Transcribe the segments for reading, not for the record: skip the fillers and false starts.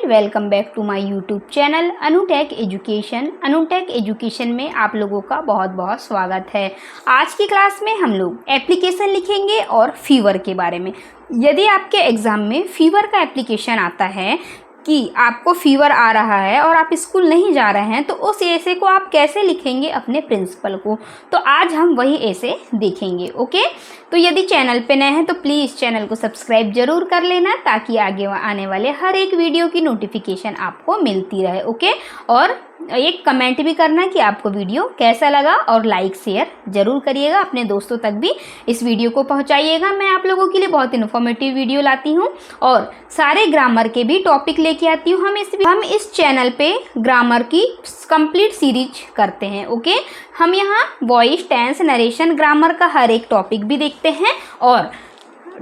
Student, welcome back to my YouTube channel Anutech education. Anutech education में आप लोगों का बहुत बहुत स्वागत है। आज की क्लास में हम लोग एप्लीकेशन लिखेंगे और फीवर के बारे में। यदि आपके एग्ज़ाम में फीवर का एप्लीकेशन आता है कि आपको फीवर आ रहा है और आप स्कूल नहीं जा रहे हैं, तो उस ऐसे को आप कैसे लिखेंगे अपने प्रिंसिपल को, तो आज हम वही ऐसे देखेंगे। ओके, तो यदि चैनल पे नए हैं तो प्लीज़ चैनल को सब्सक्राइब जरूर कर लेना, ताकि आगे आने वाले हर एक वीडियो की नोटिफिकेशन आपको मिलती रहे। ओके, और एक कमेंट भी करना कि आपको वीडियो कैसा लगा, और लाइक शेयर जरूर करिएगा, अपने दोस्तों तक भी इस वीडियो को पहुंचाइएगा। मैं आप लोगों के लिए बहुत इन्फॉर्मेटिव वीडियो लाती हूं और सारे ग्रामर के भी टॉपिक लेके आती हूं। हम इस चैनल पे ग्रामर की कंप्लीट सीरीज करते हैं। ओके, हम यहाँ वॉइस, टेंस, नरेशन, ग्रामर का हर एक टॉपिक भी देखते हैं और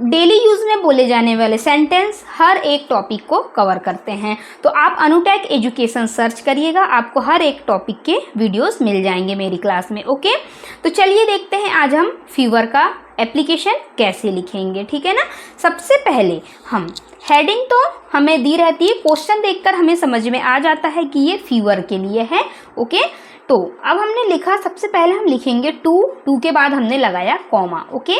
डेली यूज़ में बोले जाने वाले सेंटेंस, हर एक टॉपिक को कवर करते हैं। तो आप अनुटेक एजुकेशन सर्च करिएगा, आपको हर एक टॉपिक के वीडियोस मिल जाएंगे मेरी क्लास में। ओके, तो चलिए देखते हैं आज हम फीवर का एप्लीकेशन कैसे लिखेंगे। ठीक है ना। सबसे पहले हम हेडिंग तो हमें दी रहती है, क्वेश्चन देखकर हमें समझ में आ जाता है कि ये फीवर के लिए है। ओके, तो अब हमने लिखा, सबसे पहले हम लिखेंगे टू के बाद हमने लगाया कॉमा। ओके,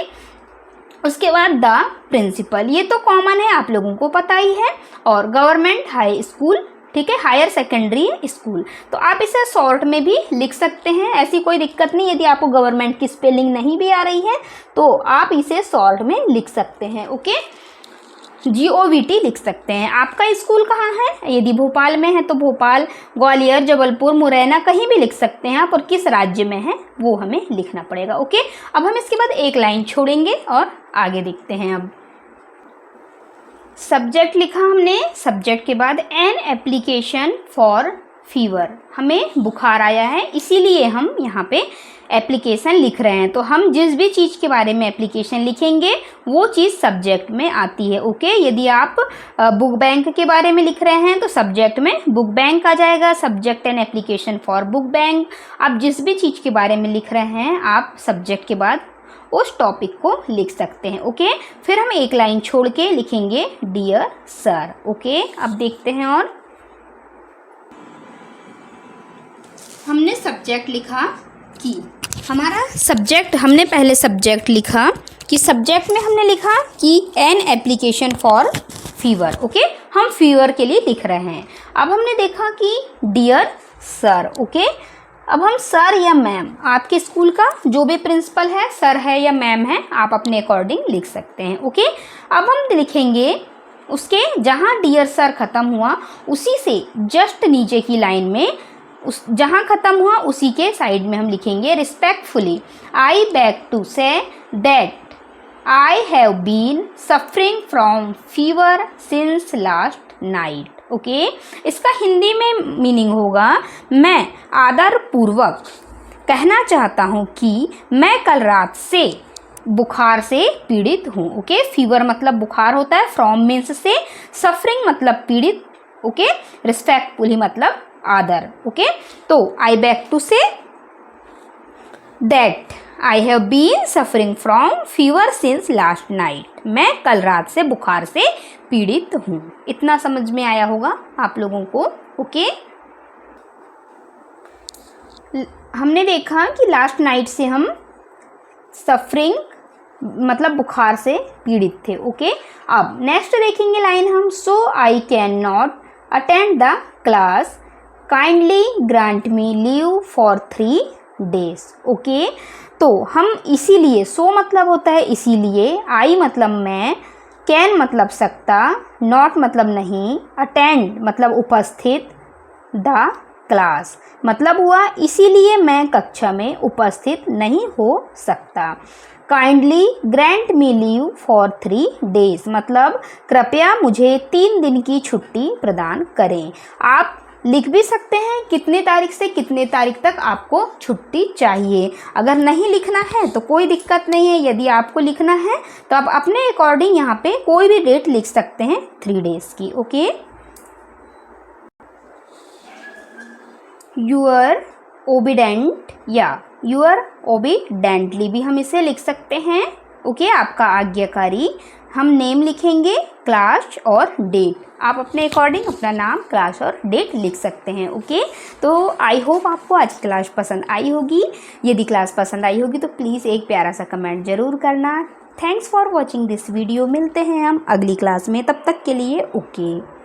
उसके बाद द प्रिंसिपल, ये तो कॉमन है, आप लोगों को पता ही है। और गवर्नमेंट हाई स्कूल, ठीक है, हायर सेकेंडरी स्कूल, तो आप इसे शॉर्ट में भी लिख सकते हैं, ऐसी कोई दिक्कत नहीं। यदि आपको गवर्नमेंट की स्पेलिंग नहीं भी आ रही है तो आप इसे शॉर्ट में लिख सकते हैं। ओके, GOVT लिख सकते हैं। आपका स्कूल कहाँ है, यदि भोपाल में है तो भोपाल, ग्वालियर, जबलपुर, मुरैना, कहीं भी लिख सकते हैं आप, और किस राज्य में है वो हमें लिखना पड़ेगा। ओके, अब हम इसके बाद एक लाइन छोड़ेंगे और आगे देखते हैं। अब सब्जेक्ट लिखा हमने, सब्जेक्ट के बाद एन एप्लीकेशन फॉर फीवर, हमें बुखार आया है इसीलिए हम यहाँ पे एप्लीकेशन लिख रहे हैं। तो हम जिस भी चीज़ के बारे में एप्लीकेशन लिखेंगे वो चीज़ सब्जेक्ट में आती है। ओके, यदि आप बुक बैंक के बारे में लिख रहे हैं तो सब्जेक्ट में बुक बैंक आ जाएगा, subject and application for book bank. आप जिस भी चीज़ के बारे में लिख रहे हैं आप सब्जेक्ट के बाद उस टॉपिक को लिख सकते हैं। ओके, फिर हम एक लाइन छोड़ के लिखेंगे डियर सर। ओके, अब देखते हैं। और हमने सब्जेक्ट लिखा कि हमारा सब्जेक्ट, हमने पहले सब्जेक्ट लिखा कि सब्जेक्ट में हमने लिखा कि an application for fever. Okay, हम फीवर के लिए लिख रहे हैं। अब हमने देखा कि डियर सर। ओके, अब हम सर या मैम, आपके स्कूल का जो भी प्रिंसिपल है, सर है या मैम है, आप अपने अकॉर्डिंग लिख सकते हैं। ओके, अब हम लिखेंगे उसके जहाँ डियर सर ख़त्म हुआ उसी से जस्ट नीचे की लाइन में, उस जहाँ ख़त्म हुआ उसी के साइड में हम लिखेंगे respectfully, I beg to say that I have been suffering from fever since last night. Okay, इसका हिंदी में मीनिंग होगा, मैं आदरपूर्वक कहना चाहता हूँ कि मैं कल रात से बुखार से पीड़ित हूँ। ओके, फीवर मतलब बुखार होता है, फ्रॉम मीन्स से, सफरिंग मतलब पीड़ित। ओके, रिस्पेक्टफुली मतलब आदर। ओके, तो I beg to say that I have been suffering from fever since last night, मैं कल रात से बुखार से पीड़ित हूँ। इतना समझ में आया होगा आप लोगों को। ओके, हमने देखा कि लास्ट नाइट से हम सफरिंग मतलब बुखार से पीड़ित थे। ओके, अब नेक्स्ट देखेंगे लाइन हम, so I can not attend the class, kindly grant me leave for 3 days। Okay, तो हम इसीलिए, सो मतलब होता है इसीलिए, आई मतलब मैं, कैन मतलब सकता, नॉट मतलब नहीं, अटेंड मतलब उपस्थित, द क्लास मतलब हुआ इसीलिए मैं कक्षा में उपस्थित नहीं हो सकता, kindly grant me leave for 3 days मतलब कृपया मुझे 3 दिन की छुट्टी प्रदान करें। आप लिख भी सकते हैं कितने तारीख से कितने तारीख तक आपको छुट्टी चाहिए। अगर नहीं लिखना है तो कोई दिक्कत नहीं है, यदि आपको लिखना है तो आप अपने अकॉर्डिंग यहाँ पे कोई भी डेट लिख सकते हैं 3 days की। ओके, यूअर ओबीडेंट या यूअर ओबीडेंटली भी हम इसे लिख सकते हैं। ओके, आपका आज्ञाकारी। हम नेम लिखेंगे क्लास और डेट। आप अपने अकॉर्डिंग अपना नाम, क्लास और डेट लिख सकते हैं। ओके, तो आई होप आपको आज की क्लास पसंद आई होगी। यदि क्लास पसंद आई होगी तो प्लीज़ एक प्यारा सा कमेंट ज़रूर करना। Thanks for watching this video. मिलते हैं हम अगली क्लास में, तब तक के लिए ओके।